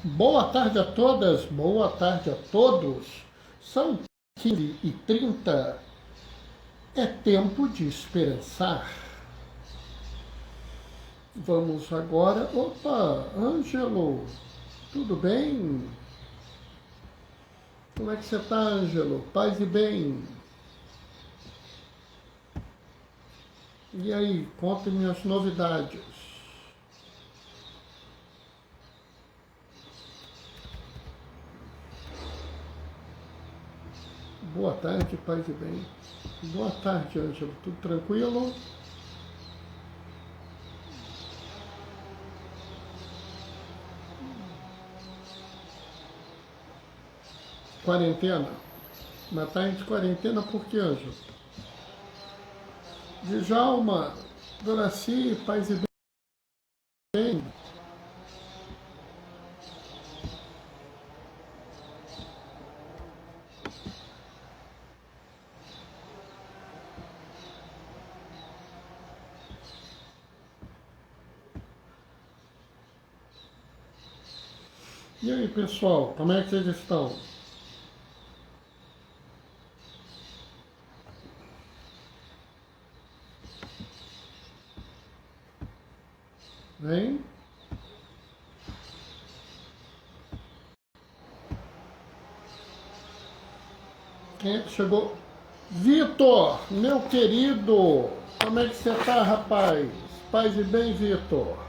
Boa tarde a todas, boa tarde a todos. São 15h30. É tempo de esperançar. Vamos agora. Opa, Ângelo, tudo bem? Como é que você está, Ângelo? Paz e bem. E aí, conte-me as novidades. Boa tarde, paz e bem. Boa tarde, Ângelo. Tudo tranquilo? Quarentena? Mas tá de quarentena por quê, Ângelo? Djalma, Doraci, paz e bem. E aí, pessoal, como é que vocês estão? Hein? Quem é que chegou? Vitor, meu querido, como é que você tá, rapaz? Paz e bem, Vitor.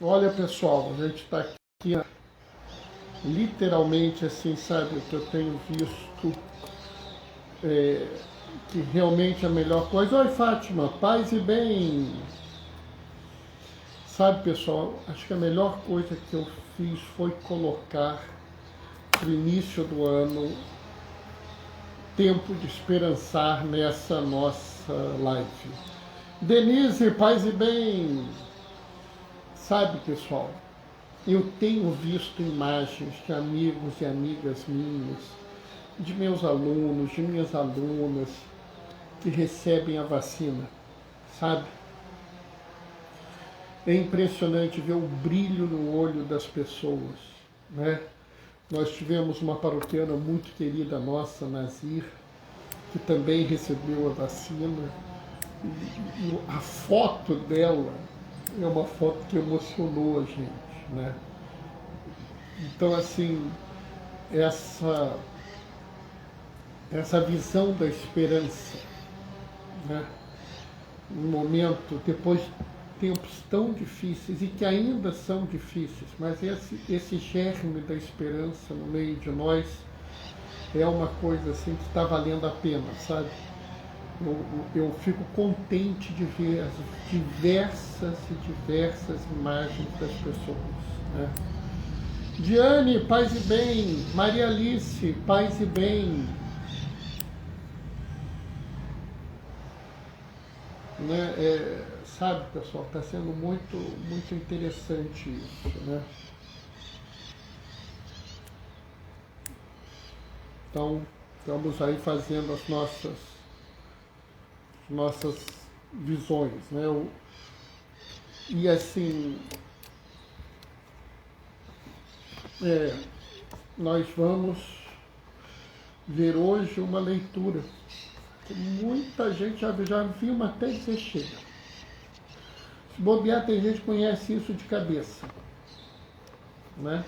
Olha, pessoal, a gente está aqui literalmente assim, sabe, o que eu tenho visto que realmente é a melhor coisa. Oi, Fátima, paz e bem. Sabe, pessoal, acho que a melhor coisa que eu fiz foi colocar no início do ano tempo de esperançar nessa nossa live. Denise, paz e bem. Sabe, pessoal, eu tenho visto imagens de amigos e amigas minhas, de meus alunos, de minhas alunas, que recebem a vacina, sabe? É impressionante ver o brilho no olho das pessoas, né? Nós tivemos uma paroquiana muito querida nossa, Nazir, que também recebeu a vacina, e a foto dela é uma foto que emocionou a gente, né? Então, assim, essa visão da esperança, né? Um momento, depois de tempos tão difíceis e que ainda são difíceis, mas esse germe da esperança no meio de nós é uma coisa assim que está valendo a pena, sabe? Eu fico contente de ver as diversas imagens das pessoas, né? Diane, paz e bem. Maria Alice, paz e bem. Né? Sabe, pessoal, está sendo muito interessante isso, né? Então, estamos aí fazendo as nossas visões, né? E assim, nós vamos ver hoje uma leitura que muita gente já viu até dizer chega. Se bobear, tem gente que conhece isso de cabeça, né?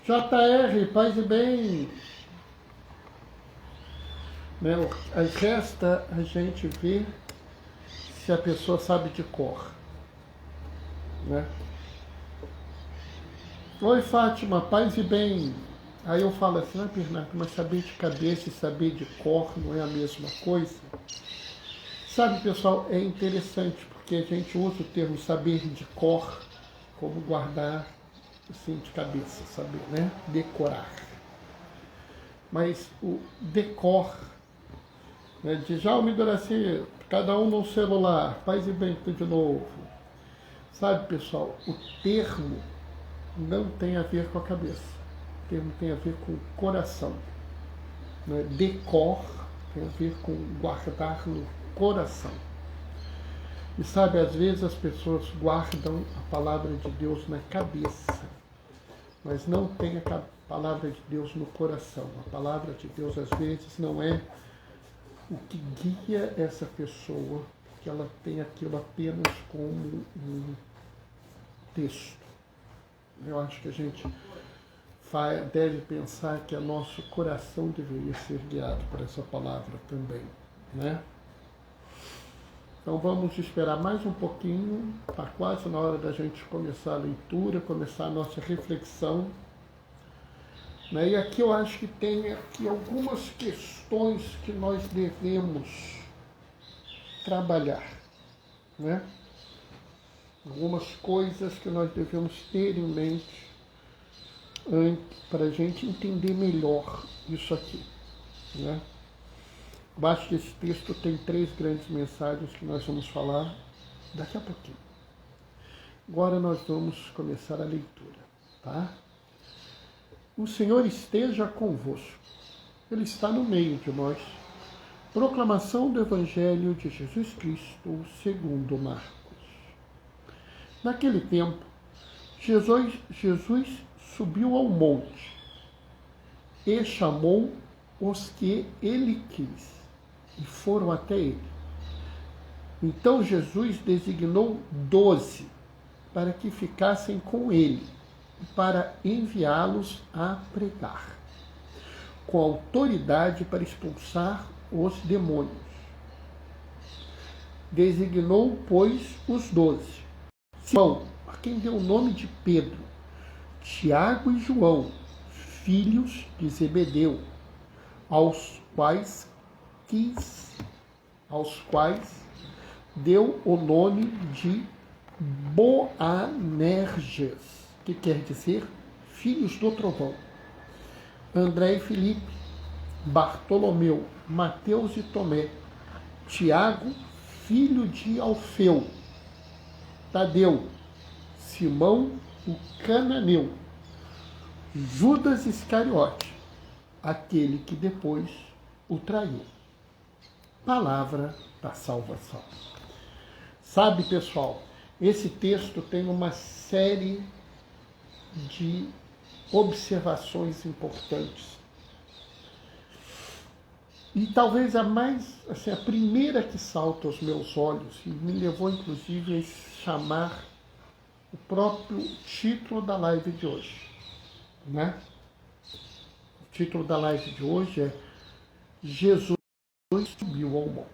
JR, paz e bem. Né? Resta a gente ver se a pessoa sabe de cor, né? Oi, Fátima, paz e bem. Aí eu falo assim, Bernardo, mas saber de cabeça e saber de cor não é a mesma coisa? Sabe, pessoal, é interessante porque a gente usa o termo saber de cor como guardar assim de cabeça, saber, né? Decorar. Mas o decor, né? Djalma e Doraci, cada um no celular, paz e bem, tudo de novo. Sabe, pessoal, o termo não tem a ver com a cabeça. O termo tem a ver com o coração. né? Decor tem a ver com guardar no coração. E sabe, às vezes as pessoas guardam a palavra de Deus na cabeça, mas não tem a palavra de Deus no coração. A palavra de Deus, às vezes, não é o que guia essa pessoa, que ela tem aquilo apenas como um texto. Eu acho que a gente deve pensar que o nosso coração deveria ser guiado por essa palavra também, né? Então vamos esperar mais um pouquinho, está quase na hora da gente começar a leitura, começar a nossa reflexão. Né? E aqui eu acho que tem aqui algumas questões que nós devemos trabalhar, né? Algumas coisas que nós devemos ter em mente para a gente entender melhor isso aqui, né? Eu acho que esse texto tem 3 grandes mensagens que nós vamos falar daqui a pouquinho. Agora nós vamos começar a leitura, tá? O Senhor esteja convosco. Ele está no meio de nós. Proclamação do Evangelho de Jesus Cristo segundo Marcos. Naquele tempo, Jesus subiu ao monte e chamou os que ele quis, e foram até ele. Então Jesus designou 12 para que ficassem com ele, e para enviá-los a pregar, com autoridade para expulsar os demônios. Designou, pois, os 12. Simão, a quem deu o nome de Pedro, Tiago e João, filhos de Zebedeu, aos quais deu o nome de Boanerges, que quer dizer filhos do trovão. André e Filipe, Bartolomeu, Mateus e Tomé, Tiago, filho de Alfeu, Tadeu, Simão, o cananeu, Judas Iscariote, aquele que depois o traiu. Palavra da salvação. Sabe, pessoal, esse texto tem uma série de observações importantes. E talvez a primeira que salta aos meus olhos, e me levou inclusive a chamar o próprio título da live de hoje, né? O título da live de hoje é Jesus subiu ao monte.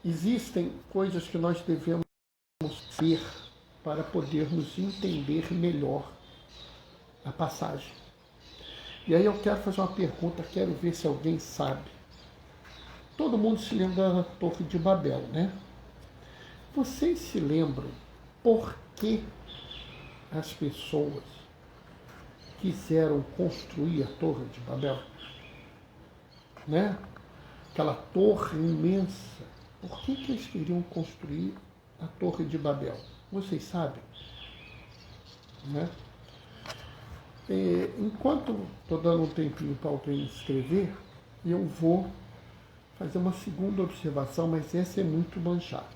Existem coisas que nós devemos ver para podermos entender melhor a passagem. E aí eu quero fazer uma pergunta, quero ver se alguém sabe. Todo mundo se lembra da Torre de Babel, né? Vocês se lembram por que as pessoas quiseram construir a Torre de Babel? Né? Aquela torre imensa. Por que eles queriam construir a Torre de Babel? Vocês sabem? Né? Enquanto estou dando um tempinho para alguém escrever, eu vou fazer uma segunda observação, mas essa é muito manchada.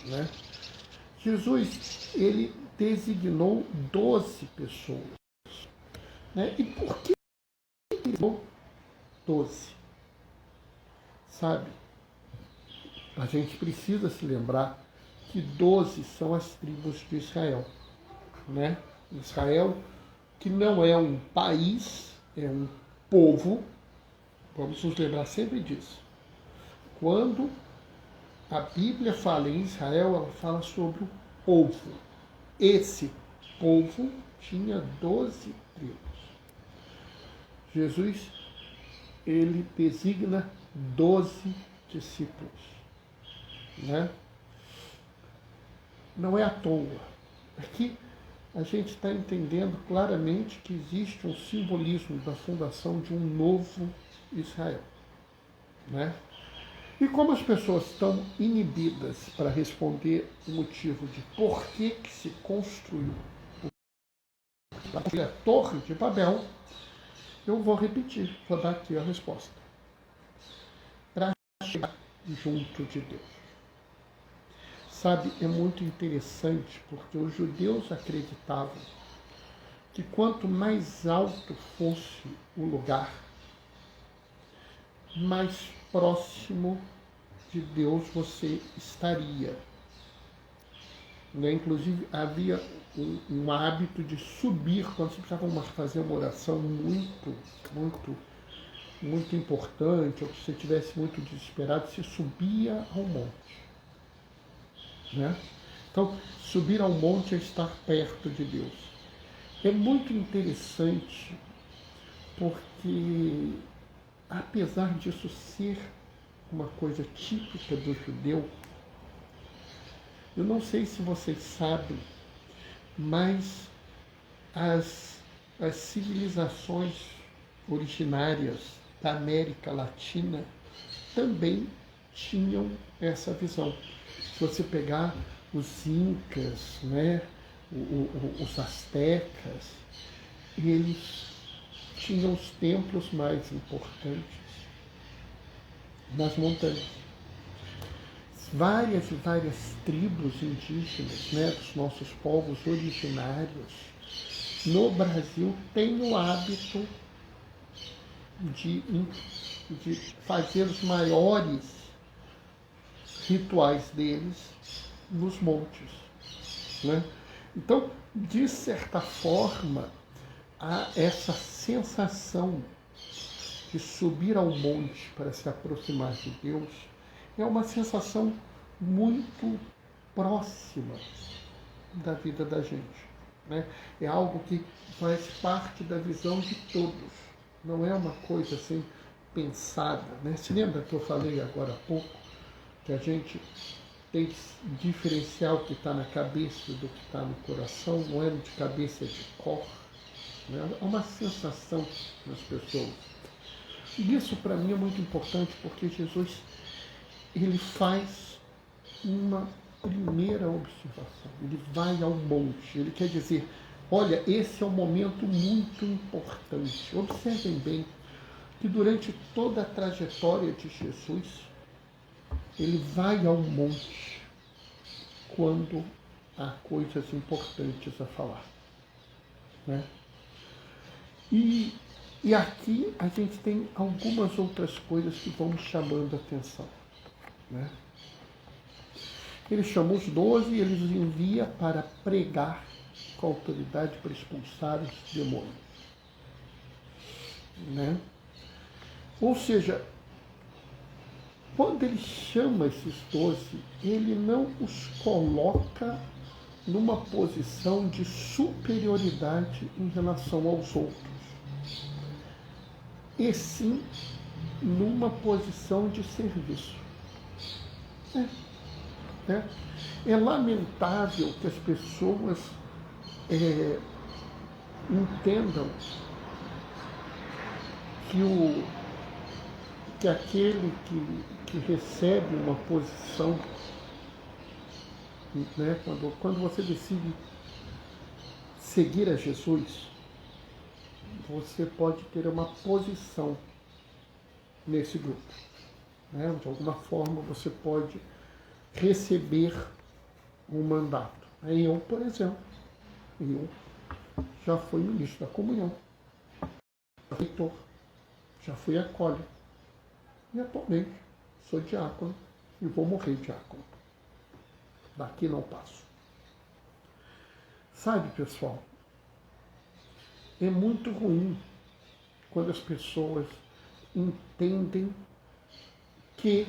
Né? Jesus, ele designou 12 pessoas. Né? E por que ele designou 12? Sabe? A gente precisa se lembrar que 12 são as tribos de Israel. Né? Israel, que não é um país, é um povo. Vamos nos lembrar sempre disso. Quando a Bíblia fala em Israel, ela fala sobre o povo. Esse povo tinha 12 tribos. Jesus, ele designa 12 discípulos. Né? Não é à toa. Aqui a gente está entendendo claramente que existe um simbolismo da fundação de um novo Israel. Né? E como as pessoas estão inibidas para responder o motivo de por que se construiu a Torre de Babel, eu vou repetir, vou dar aqui a resposta. Para chegar junto de Deus. Sabe, é muito interessante, porque os judeus acreditavam que quanto mais alto fosse o lugar, mais próximo de Deus você estaria. Né? Inclusive, havia um hábito de subir, quando você precisava fazer uma oração muito importante, ou que você estivesse muito desesperado, você subia ao monte. Né? Então, subir ao monte é estar perto de Deus. É muito interessante, porque, apesar disso ser uma coisa típica do judeu, eu não sei se vocês sabem, mas as civilizações originárias da América Latina também tinham essa visão. Se você pegar os incas, né, os astecas, eles tinham os templos mais importantes nas montanhas. Várias e várias tribos indígenas, né, dos nossos povos originários, no Brasil têm o hábito de fazer os maiores rituais deles nos montes. Né? Então, de certa forma, há essa sensação de subir ao monte para se aproximar de Deus, é uma sensação muito próxima da vida da gente. Né? É algo que faz parte da visão de todos. Não é uma coisa assim pensada. Né? Se lembra que eu falei agora há pouco que a gente tem que diferenciar o que está na cabeça do que está no coração, não é de cabeça, é de cor. Né? É uma sensação nas pessoas. E isso para mim é muito importante, porque Jesus ele faz uma primeira observação. Ele vai ao monte. Ele quer dizer, olha, esse é um momento muito importante. Observem bem que durante toda a trajetória de Jesus, ele vai ao monte quando há coisas importantes a falar. Né? E aqui a gente tem algumas outras coisas que vão chamando a atenção. Né? Ele chama os 12 e ele os envia para pregar com autoridade para expulsar os demônios. Né? Ou seja, quando ele chama esses 12, ele não os coloca numa posição de superioridade em relação aos outros, e sim numa posição de serviço. É lamentável que as pessoas entendam que aquele que recebe uma posição, né, quando você decide seguir a Jesus, você pode ter uma posição nesse grupo. Né? De alguma forma você pode receber um mandato. Eu, por exemplo, já fui ministro da comunhão, reitor, já fui acólito e atualmente sou diácono e vou morrer diácono. Daqui não passo. Sabe, pessoal, é muito ruim quando as pessoas entendem que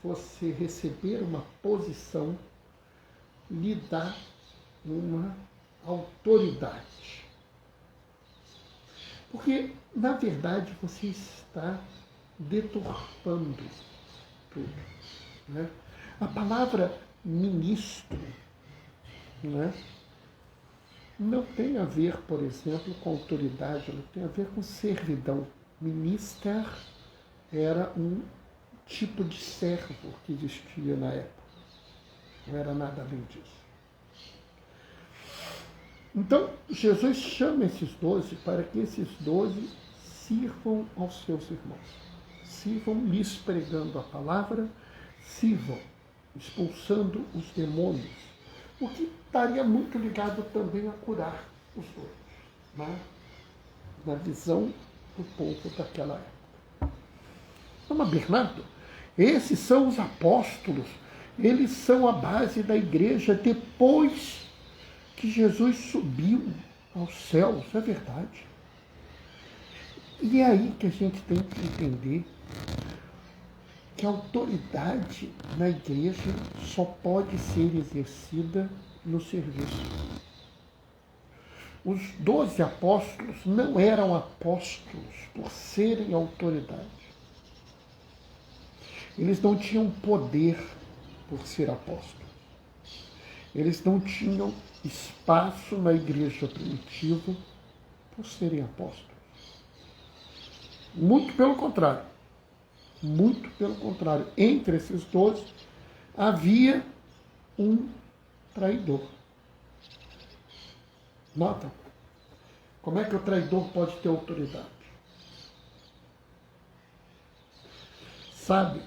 você receber uma posição lhe dá uma autoridade. Porque, na verdade, você está deturpando tudo. Né? A palavra ministro, né, não tem a ver, por exemplo, com autoridade, ela tem a ver com servidão. Minister era um tipo de servo que existia na época. Não era nada além disso. Então, Jesus chama esses 12 para que esses 12 sirvam aos seus irmãos. Sirvam lhes pregando a palavra, sirvam expulsando os demônios, o que estaria muito ligado também a curar os doentes, na visão do povo daquela época. Mas, Bernardo, esses são os apóstolos, eles são a base da igreja depois que Jesus subiu aos céus, é verdade. E é aí que a gente tem que entender que a autoridade na igreja só pode ser exercida no serviço. Os 12 apóstolos não eram apóstolos por serem autoridade. Eles não tinham poder por ser apóstolos. Eles não tinham espaço na igreja primitiva por serem apóstolos. Muito pelo contrário. Muito pelo contrário. Entre esses 12 havia um traidor. Nota, como é que o traidor pode ter autoridade? Sabe,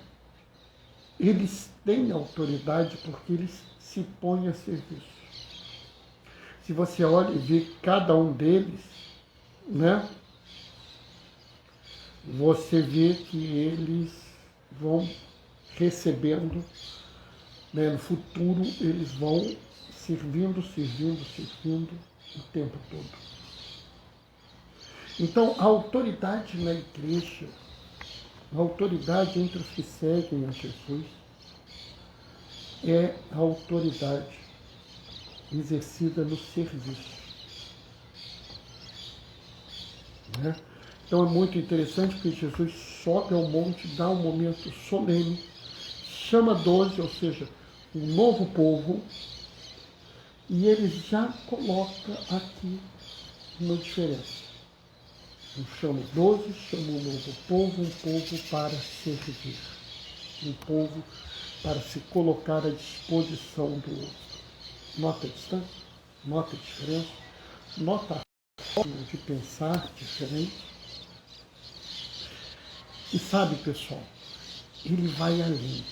eles têm autoridade porque eles se põem a serviço. Se você olha e vê cada um deles, né? Você vê que eles vão recebendo, né, no futuro eles vão servindo o tempo todo. Então, a autoridade na igreja, a autoridade entre os que seguem a Jesus, é a autoridade exercida no serviço. Né? Então é muito interessante porque Jesus sobe ao monte, dá um momento solene, chama 12, ou seja, um novo povo, e ele já coloca aqui uma diferença. Não chama 12, chama um novo povo, um povo para servir, um povo para se colocar à disposição do outro. Nota a distância, nota a diferença, nota a forma de pensar diferente. E sabe, pessoal, ele vai além,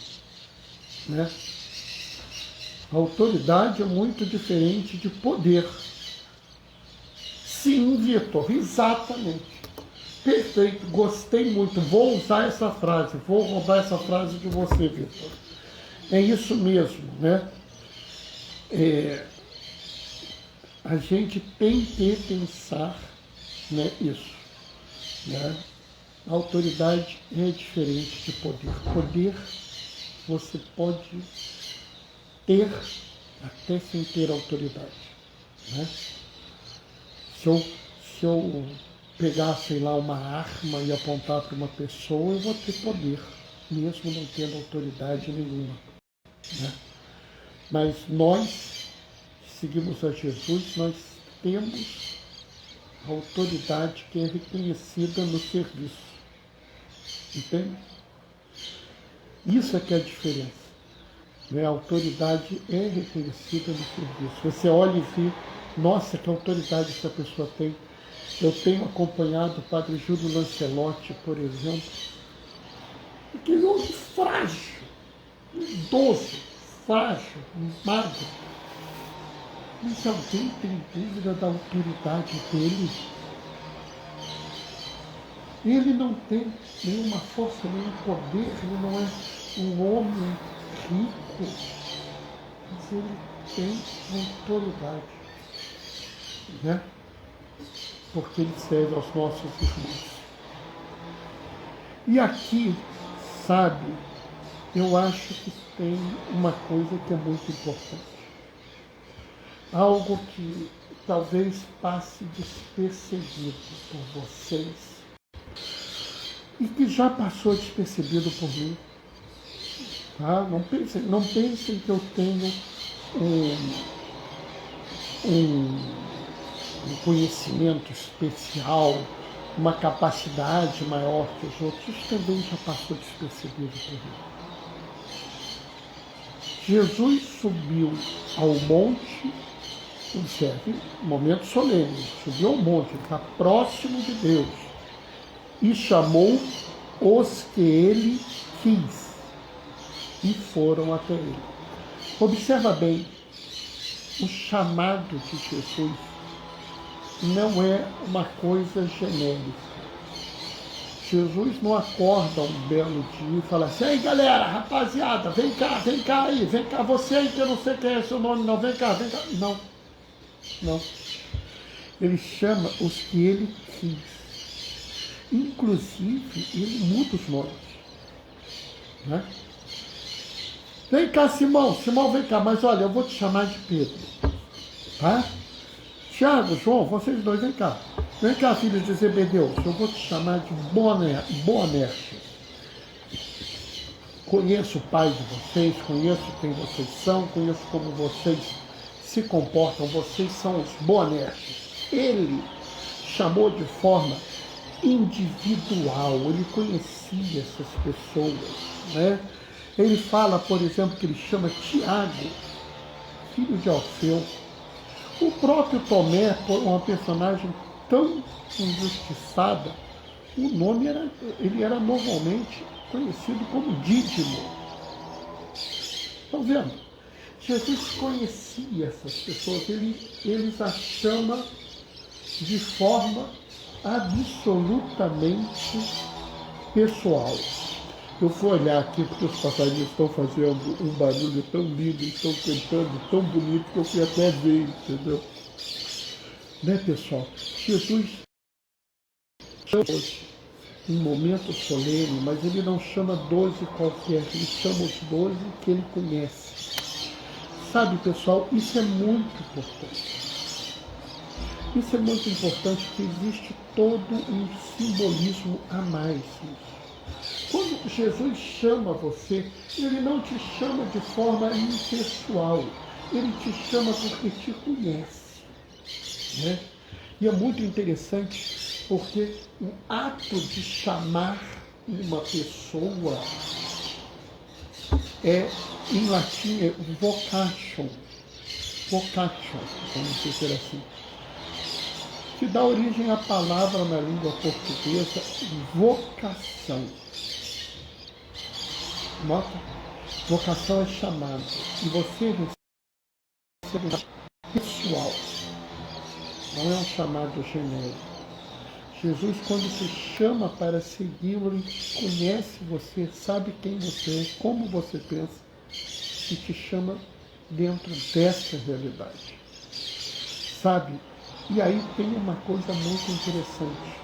né? A autoridade é muito diferente de poder. Sim, Vitor, exatamente. Perfeito, gostei muito. Vou usar essa frase, vou roubar essa frase de você, Vitor. É isso mesmo, né? A gente tem que pensar, né, isso, né? A autoridade é diferente de poder. Poder você pode ter até sem ter autoridade, né? Se eu pegar, sei lá, uma arma e apontar para uma pessoa, eu vou ter poder, mesmo não tendo autoridade nenhuma, né? Mas nós, que seguimos a Jesus, nós temos a autoridade que é reconhecida no serviço. Entende? Isso é que é a diferença. Né? A autoridade é reconhecida no serviço. Você olha e vê, nossa, que autoridade essa pessoa tem. Eu tenho acompanhado o padre Júlio Lancelotti, por exemplo, aquele homem frágil, idoso, frágil, magro. Mas alguém tem dúvida da autoridade dele? Ele não tem nenhuma força, nenhum poder, ele não é um homem rico, mas ele tem autoridade, né? Porque ele serve aos nossos irmãos. E aqui, sabe, eu acho que tem uma coisa que é muito importante. Algo que talvez passe despercebido por vocês, e que já passou despercebido por mim. Tá? Não pensem que eu tenho um conhecimento especial, uma capacidade maior que os outros. Isso também já passou despercebido por mim. Jesus subiu ao monte, observe, momento solene, subiu ao monte, está próximo de Deus. e chamou os que ele quis, e foram até ele. Observa bem, o chamado de Jesus não é uma coisa genérica. Jesus não acorda um belo dia e fala assim: ei galera, rapaziada, vem cá aí, vem cá, você aí que eu não sei quem é seu nome, não, vem cá. Não, não. Ele chama os que ele quis. Inclusive, ele muda os nomes. Né? Vem cá, Simão, vem cá, mas olha, eu vou te chamar de Pedro. Tá? Tiago, João, vocês dois, vem cá. Vem cá, filho de Zebedeu, eu vou te chamar de Boanerges. Conheço o pai de vocês, conheço quem vocês são, conheço como vocês se comportam, vocês são os Boanerges. Ele chamou de forma individual, ele conhecia essas pessoas, né? Ele fala, por exemplo, que ele chama Tiago, filho de Alfeu. O próprio Tomé, uma personagem tão injustiçada, o nome ele era normalmente conhecido como Dídimo. Estão vendo? Jesus conhecia essas pessoas, ele as chama de forma absolutamente pessoal. Eu vou olhar aqui porque os passarinhos estão fazendo um barulho tão lindo, estão cantando tão bonito que eu fui até ver, entendeu? Né, pessoal? Jesus chama em momento solene, mas ele não chama 12 qualquer, ele chama os 12 que ele conhece. Sabe, pessoal, isso é muito importante. Isso é muito importante porque existe todo um simbolismo a mais nisso. Quando Jesus chama você, ele não te chama de forma impessoal, ele te chama porque te conhece. Né? E é muito interessante porque o ato de chamar uma pessoa em latim, é vocatio, vamos dizer assim, que dá origem à palavra na língua portuguesa vocação. Nota? Vocação é chamado. E você recebe pessoal. Não é um chamado genérico. Jesus, quando te chama para segui-lo, ele conhece você, sabe quem você é, como você pensa, e te chama dentro dessa realidade. Sabe? E aí tem uma coisa muito interessante.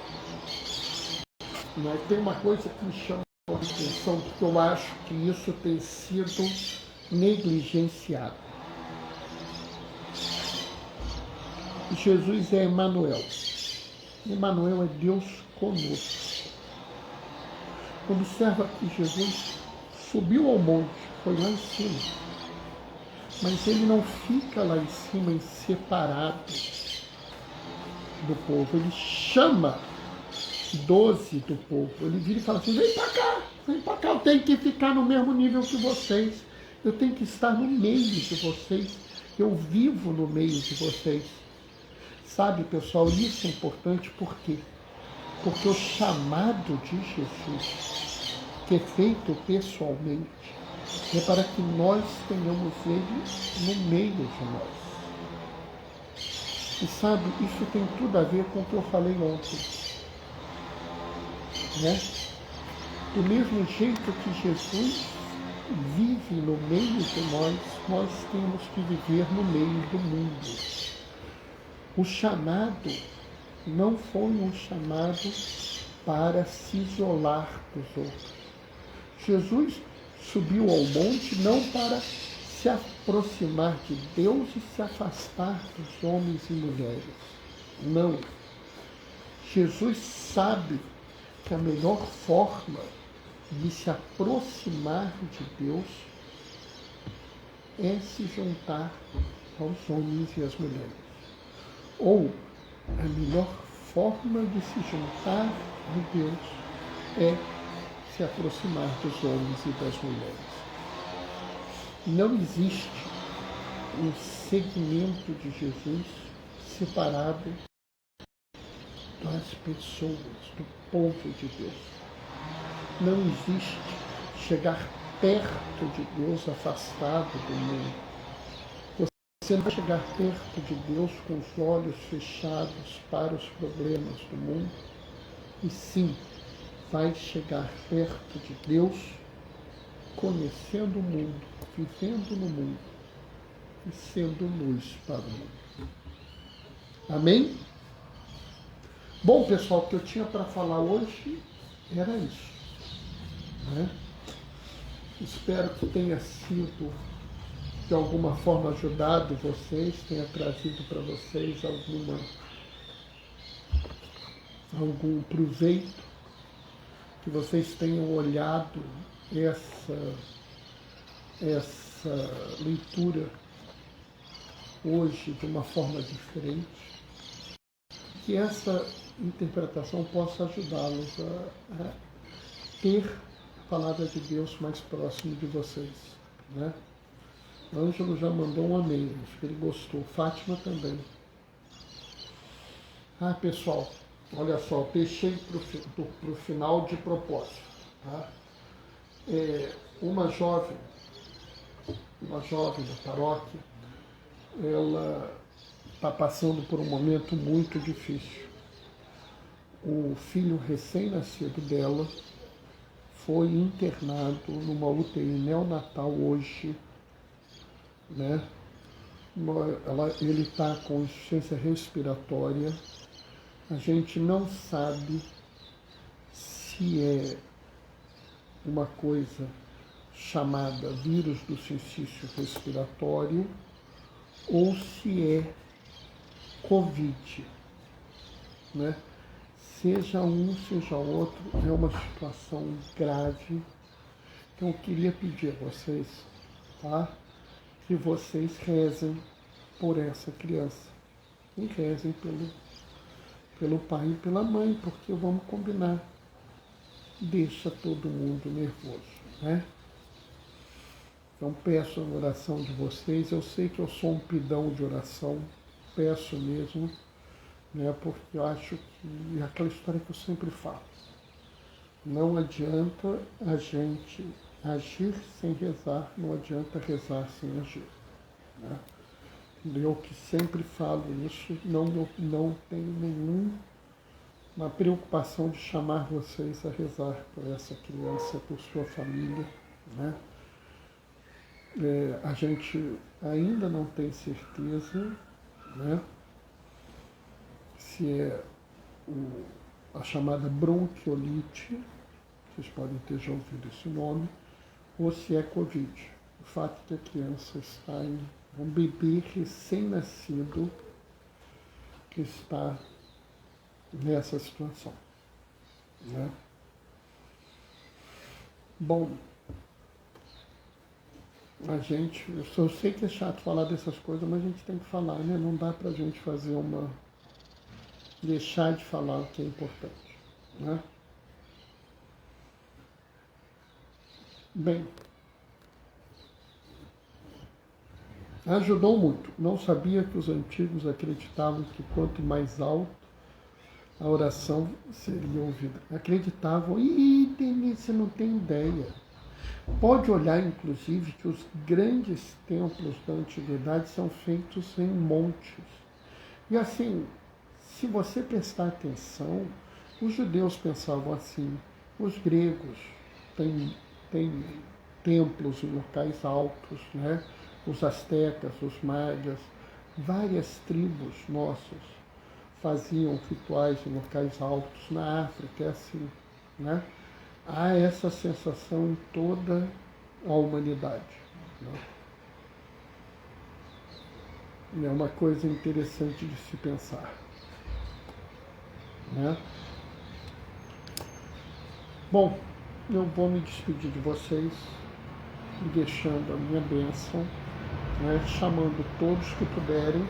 Né? Tem uma coisa que me chama a atenção, porque eu acho que isso tem sido negligenciado. Jesus é Emmanuel. Emmanuel é Deus conosco. Observa que Jesus subiu ao monte, foi lá em cima. Mas ele não fica lá em cima em separado do povo. Ele chama 12 do povo. Ele vira e fala assim: vem pra cá, eu tenho que ficar no mesmo nível que vocês. Eu tenho que estar no meio de vocês. Eu vivo no meio de vocês. Sabe, pessoal, isso é importante por quê? Porque o chamado de Jesus, que é feito pessoalmente, é para que nós tenhamos ele no meio de nós. E sabe, isso tem tudo a ver com o que eu falei ontem. Né? Do mesmo jeito que Jesus vive no meio de nós, nós temos que viver no meio do mundo. O chamado não foi um chamado para se isolar dos outros. Jesus subiu ao monte não para se aproximar de Deus e se afastar dos homens e mulheres. Não. Jesus sabe que a melhor forma de se aproximar de Deus é se juntar aos homens e às mulheres. Ou a melhor forma de se juntar de Deus é se aproximar dos homens e das mulheres. Não existe um segmento de Jesus separado das pessoas, do povo de Deus. Não existe chegar perto de Deus afastado do mundo. Você não vai chegar perto de Deus com os olhos fechados para os problemas do mundo, e sim, vai chegar perto de Deus conhecendo o mundo, vivendo no mundo e sendo luz para o mundo. Amém? Bom, pessoal, o que eu tinha para falar hoje era isso, né? Espero que tenha sido de alguma forma ajudado vocês, tenha trazido para vocês algum proveito, que vocês tenham olhado essa leitura hoje de uma forma diferente, que essa interpretação possa ajudá-los a ter a palavra de Deus mais próximo de vocês, né? Ângelo já mandou um amém, acho que ele gostou. Fátima também. Pessoal, olha só, eu deixei para o final de propósito. Tá? Uma jovem da paróquia, ela está passando por um momento muito difícil. O filho recém-nascido dela foi internado numa UTI neonatal hoje, né? Ele está com insuficiência respiratória. A gente não sabe se é uma coisa chamada vírus do sincício respiratório ou se é Covid, né? Seja um, seja outro, é uma situação grave. Então eu queria pedir a vocês, tá? Que vocês rezem por essa criança. E rezem pelo pai e pela mãe, porque vamos combinar, deixa todo mundo nervoso, né? Então peço a oração de vocês. Eu sei que eu sou um pidão de oração, peço mesmo, né? Porque eu acho que é aquela história que eu sempre falo. Não adianta a gente agir sem rezar, não adianta rezar sem agir, né? Eu que sempre falo isso, não tenho nenhuma preocupação de chamar vocês a rezar por essa criança, por sua família, né? A gente ainda não tem certeza, né, se é a chamada bronquiolite, vocês podem ter já ouvido esse nome, ou se é Covid. O fato de a criança estar um bebê recém-nascido que está nessa situação, né? Bom, eu sei que é chato falar dessas coisas, mas a gente tem que falar, né? Não dá pra gente deixar de falar o que é importante, né? Bem, ajudou muito. Não sabia que os antigos acreditavam que quanto mais alto a oração seria ouvida. Acreditavam, Denise, você não tem ideia. Pode olhar, inclusive, que os grandes templos da antiguidade são feitos em montes. E assim, se você prestar atenção, os judeus pensavam assim, os gregos têm templos em locais altos, né? Os astecas, os maias, várias tribos nossas faziam rituais em locais altos. Na África é assim, né? Há essa sensação em toda a humanidade, né? É uma coisa interessante de se pensar, né? Bom, eu vou me despedir de vocês, deixando a minha bênção, né? Chamando todos que puderem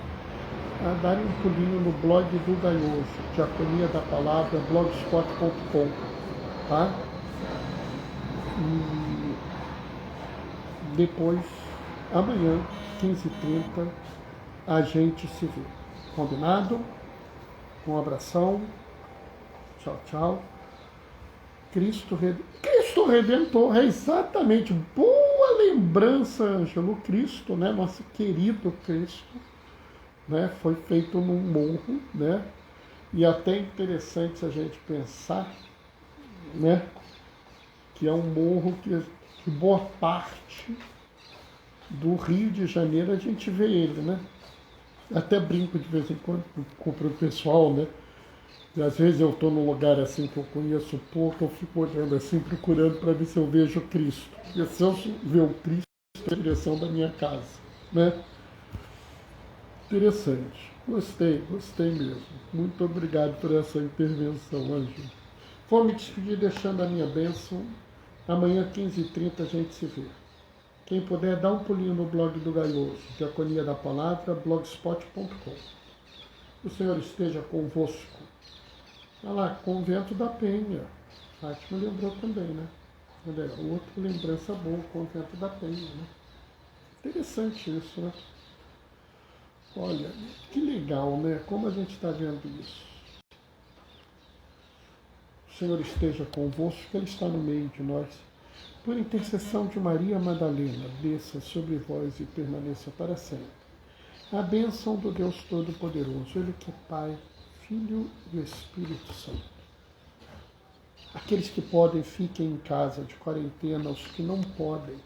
a darem um pulinho no blog do Gaioso, Diaconia da Palavra, blogspot.com, tá? E depois, amanhã, 15h30, a gente se vê. Combinado? Um abração tchau, tchau. Cristo Redentor, é exatamente, boa lembrança, Ângelo. Cristo, né? Nosso querido Cristo, né? Foi feito num morro, né? E até interessante a gente pensar, né? Que é um morro que boa parte do Rio de Janeiro a gente vê ele, né? Até brinco de vez em quando com o pessoal, né? E às vezes eu estou num lugar assim que eu conheço pouco, eu fico olhando assim, procurando para ver se eu vejo Cristo. E se eu ver o Cristo, é a direção da minha casa, né? Interessante. Gostei mesmo. Muito obrigado por essa intervenção, Ângelo. Vou me despedir deixando a minha bênção. Amanhã, 15h30, a gente se vê. Quem puder, dá um pulinho no blog do Gaioso, Diaconia da Palavra, blogspot.com. O Senhor esteja convosco. Olha lá, Convento da Penha. Fátima lembrou também, né? Olha, outra lembrança boa, Convento da Penha, né? Interessante isso, né? Olha, que legal, né? Como a gente está vendo isso. O Senhor esteja convosco, Ele está no meio de nós. Por intercessão de Maria Madalena, desça sobre vós e permaneça para sempre. A bênção do Deus Todo-Poderoso, Ele que é Pai, Filho e Espírito Santo. Aqueles que podem, fiquem em casa de quarentena. Os que não podem,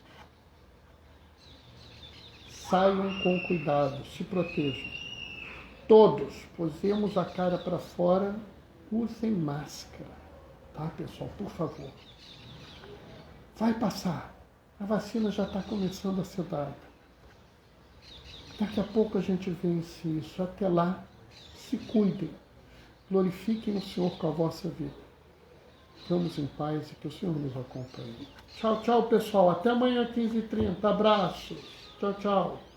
saiam com cuidado, se protejam. Todos, pusemos a cara para fora, usem máscara. Tá, pessoal? Por favor. Vai passar. A vacina já está começando a ser dada. Daqui a pouco a gente vence isso. Até lá, se cuidem. Glorifiquem o Senhor com a vossa vida. Vamos em paz e que o Senhor nos acompanhe. Tchau, tchau, pessoal. Até amanhã, 15h30. Abraços. Tchau, tchau.